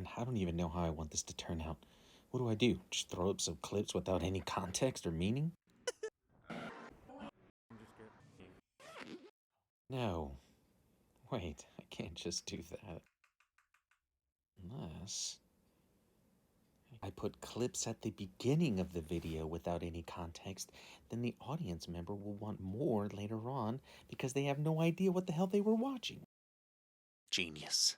man, I don't even know how I want this to turn out. What do I do? Just throw up some clips without any context or meaning? No. Wait, I can't just do that. Unless I put clips at the beginning of the video without any context, then the audience member will want more later on because they have no idea what the hell they were watching. Genius.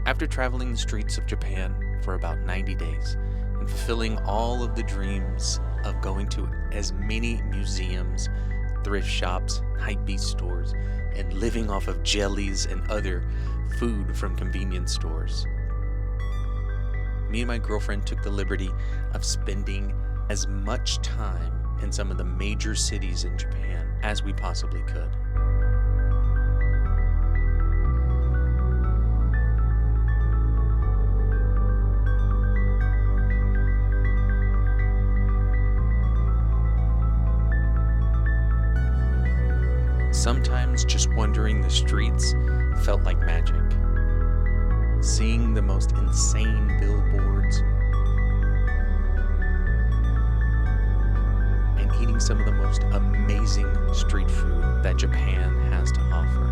After traveling the streets of Japan for about 90 days and fulfilling all of the dreams of going to as many museums, thrift shops, hypebeast stores, and living off of jellies and other food from convenience stores, me and my girlfriend took the liberty of spending as much time in some of the major cities in Japan as we possibly could. Sometimes just wandering the streets felt like magic. Seeing the most insane billboards and eating some of the most amazing street food that Japan has to offer.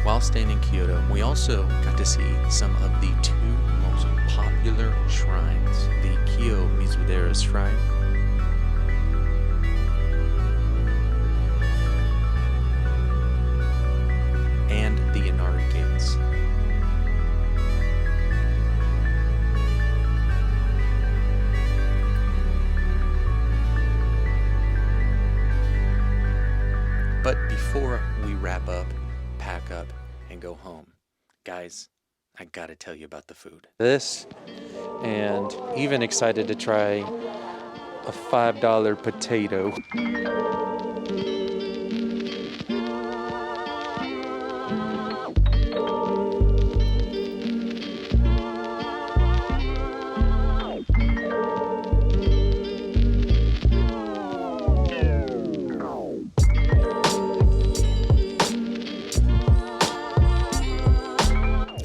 While staying in Kyoto, we also got to see some of the two most popular shrines, the Kiyo-Mizudera Shrine and the Inari Gates. But before we wrap up, pack up, and go home, guys, I gotta tell you about the food. This, and even excited to try a $5 potato.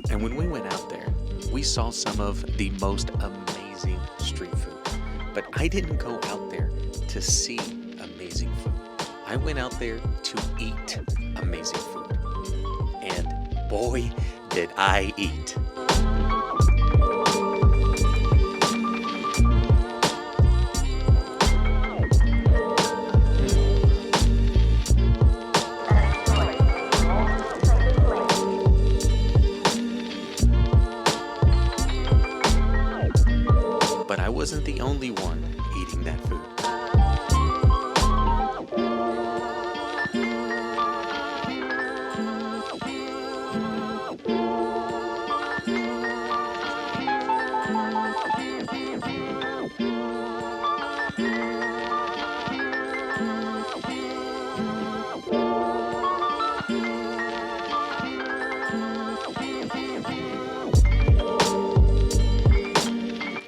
And when we went out there, we saw some of the most amazing street food. But I didn't go out there to see amazing food. I went out there to eat amazing food. And boy, did I eat. But I wasn't the only one eating that food.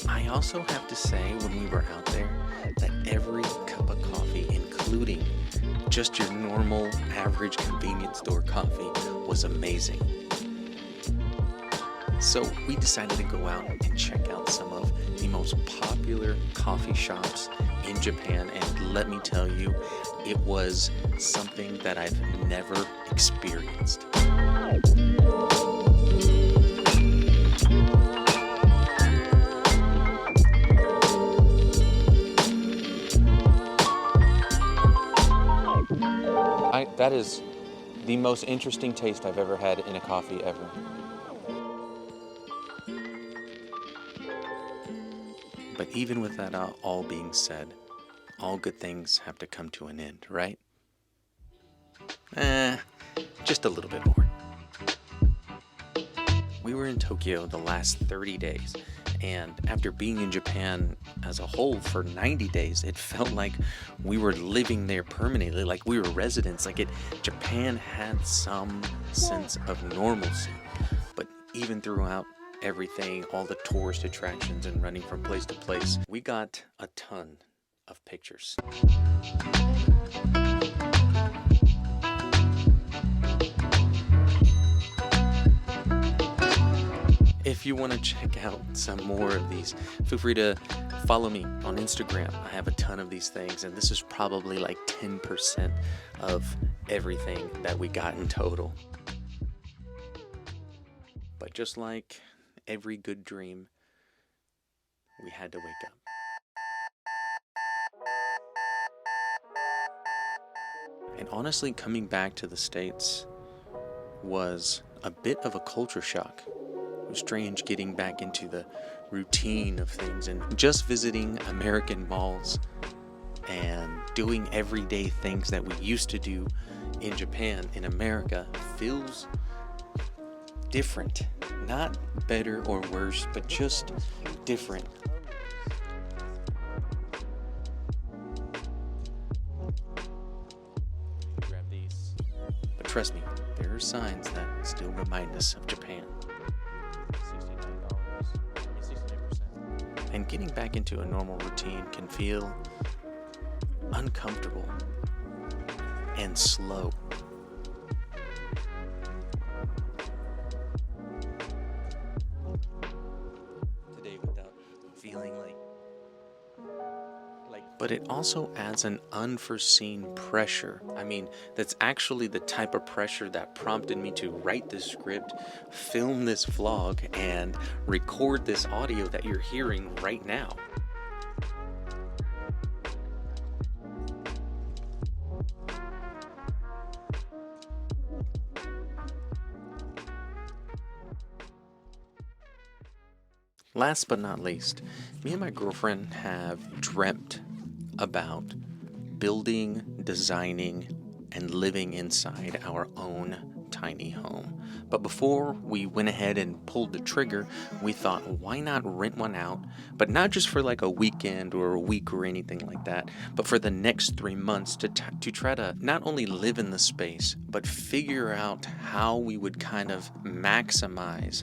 I also have to say, when we were out there, that every cup of coffee, including just your normal average convenience store coffee, was amazing. So we decided to go out and check out some of the most popular coffee shops in Japan, and let me tell you, it was something that I've never experienced. That is the most interesting taste I've ever had in a coffee ever. But even with that all being said, all good things have to come to an end, right? Just a little bit more. We were in Tokyo the last 30 days, and after being in Japan as a whole for 90 days, it felt like we were living there permanently, like we were residents, Japan had some sense of normalcy. But even throughout everything, all the tourist attractions and running from place to place, we got a ton of pictures. If you want to check out some more of these, feel free to follow me on Instagram. I have a ton of these things, and this is probably like 10% of everything that we got in total. But just like every good dream, we had to wake up. And honestly, coming back to the States was a bit of a culture shock. It was strange getting back into the routine of things and just visiting American malls and doing everyday things that we used to do in Japan, in America, feels different. Not better or worse, but just different. Grab these. But trust me, there are signs that still remind us of Japan. And getting back into a normal routine can feel uncomfortable and slow. Today without feeling like but it also adds an unforeseen pressure. I mean, that's actually the type of pressure that prompted me to write this script, film this vlog, and record this audio that you're hearing right now. Last but not least, me and my girlfriend have dreamt about building, designing, and living inside our own tiny home. But before we went ahead and pulled the trigger, we thought, why not rent one out? But not just for like a weekend or a week or anything like that, but for the next 3 months to try to not only live in the space, but figure out how we would kind of maximize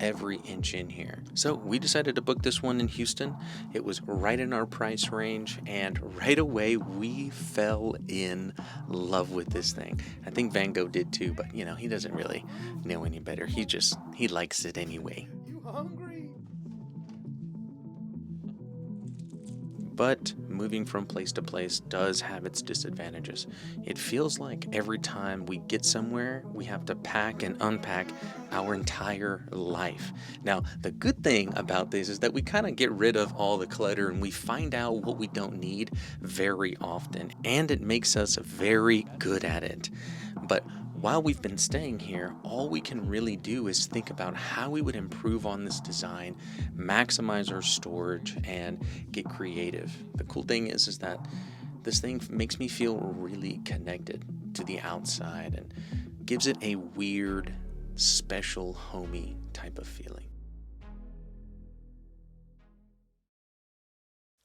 every inch in here. So we decided to book this one in Houston. It was right in our price range, and right away we fell in love with this thing. I think Van Gogh did too, but you know, he doesn't really know any better. He likes it anyway. You hungry? But moving from place to place does have its disadvantages. It feels like every time we get somewhere, we have to pack and unpack our entire life. Now, the good thing about this is that we kind of get rid of all the clutter and we find out what we don't need very often, and it makes us very good at it. But while we've been staying here, all we can really do is think about how we would improve on this design, maximize our storage, and get creative. The cool thing is that this thing makes me feel really connected to the outside and gives it a weird, special, homey type of feeling.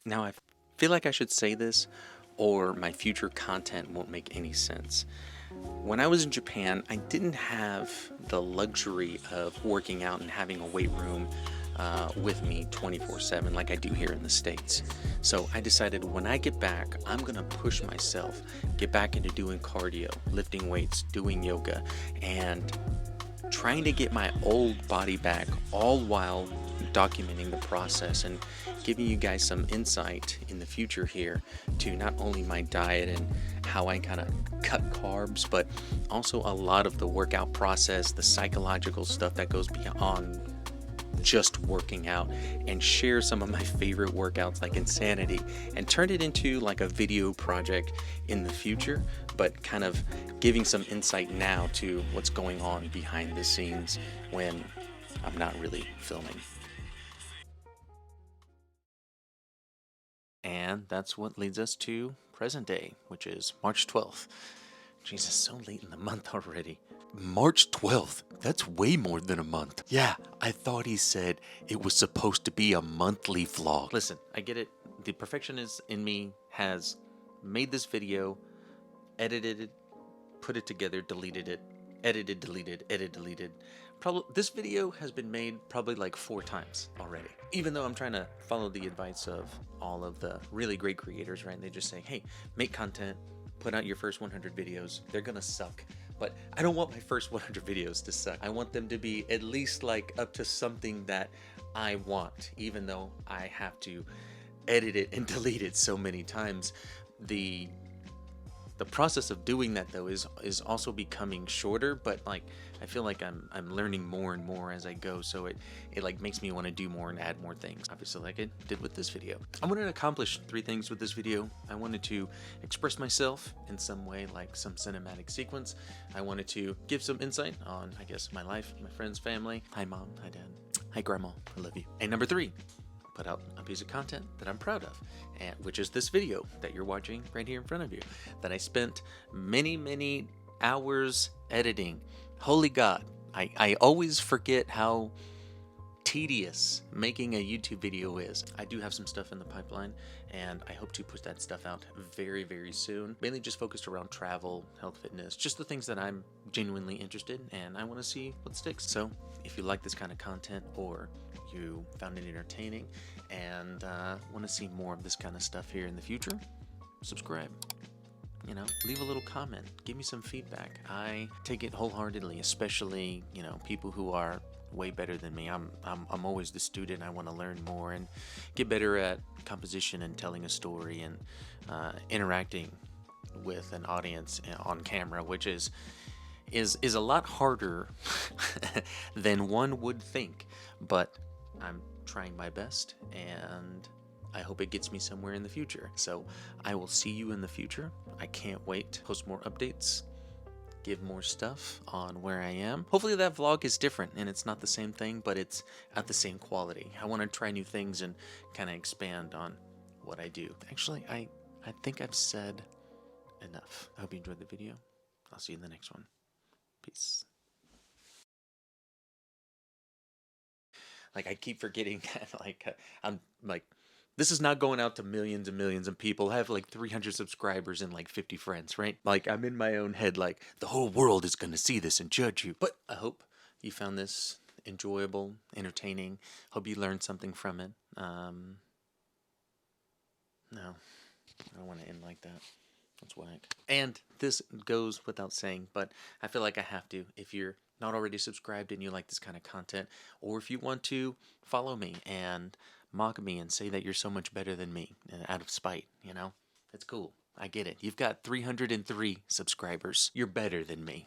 Now, I feel like I should say this, or my future content won't make any sense. When I was in Japan, I didn't have the luxury of working out and having a weight room with me 24/7 like I do here in the States. So I decided when I get back, I'm gonna push myself, get back into doing cardio, lifting weights, doing yoga, and trying to get my old body back, all while documenting the process and giving you guys some insight in the future here to not only my diet and how I kind of cut carbs, but also a lot of the workout process, the psychological stuff that goes beyond just working out, and share some of my favorite workouts like Insanity and turn it into like a video project in the future, but kind of giving some insight now to what's going on behind the scenes when I'm not really filming. And that's what leads us to present day, which is March 12th. Jesus, so late in the month already. March 12th? That's way more than a month. Yeah, I thought he said it was supposed to be a monthly vlog. Listen, I get it. The perfectionist in me has made this video, edited it, put it together, deleted it, edited, deleted, edited, deleted. Probably this video has been made probably like 4 times already. Even though I'm trying to follow the advice of all of the really great creators, right? They just say, hey, make content, put out your first 100 videos. They're gonna suck. But I don't want my first 100 videos to suck. I want them to be at least like up to something that I want, even though I have to edit it and delete it so many times. The process of doing that though is also becoming shorter, but like I feel like I'm learning more and more as I go, so it like makes me want to do more and add more things, obviously, like I did with this video. I wanted to accomplish 3 things with this video. I wanted to express myself in some way, like some cinematic sequence. I wanted to give some insight on, I guess, my life, my friends, family. Hi mom, hi dad, hi grandma, I love you. And number 3, put out a piece of content that I'm proud of, and which is this video that you're watching right here in front of you, that I spent many hours editing. Holy God, I always forget how tedious making a YouTube video is. I do have some stuff in the pipeline, and I hope to put that stuff out very soon. Mainly just focused around travel, health, fitness, just the things that I'm genuinely interested in, and I want to see what sticks. So if you like this kind of content, or you found it entertaining and want to see more of this kind of stuff here in the future, subscribe. You know, leave a little comment, give me some feedback. I take it wholeheartedly, especially, you know, people who are way better than me. I'm always the student. I want to learn more and get better at composition and telling a story and interacting with an audience on camera, which is a lot harder than one would think, but I'm trying my best, and I hope it gets me somewhere in the future. So I will see you in the future. I can't wait to post more updates, give more stuff on where I am. Hopefully that vlog is different and it's not the same thing, but it's at the same quality. I want to try new things and kind of expand on what I do. Actually, I think I've said enough. I hope you enjoyed the video. I'll see you in the next one. Peace. Like, I keep forgetting that, like, I'm like, this is not going out to millions and millions of people. I have like 300 subscribers and like 50 friends, right? Like, I'm in my own head, like, the whole world is going to see this and judge you. But I hope you found this enjoyable, entertaining. Hope you learned something from it. No, I don't want to end like that. That's whack. And this goes without saying, but I feel like I have to. If you're not already subscribed and you like this kind of content, or if you want to follow me and mock me and say that you're so much better than me out of spite, you know, it's cool. I get it. You've got 303 subscribers. You're better than me.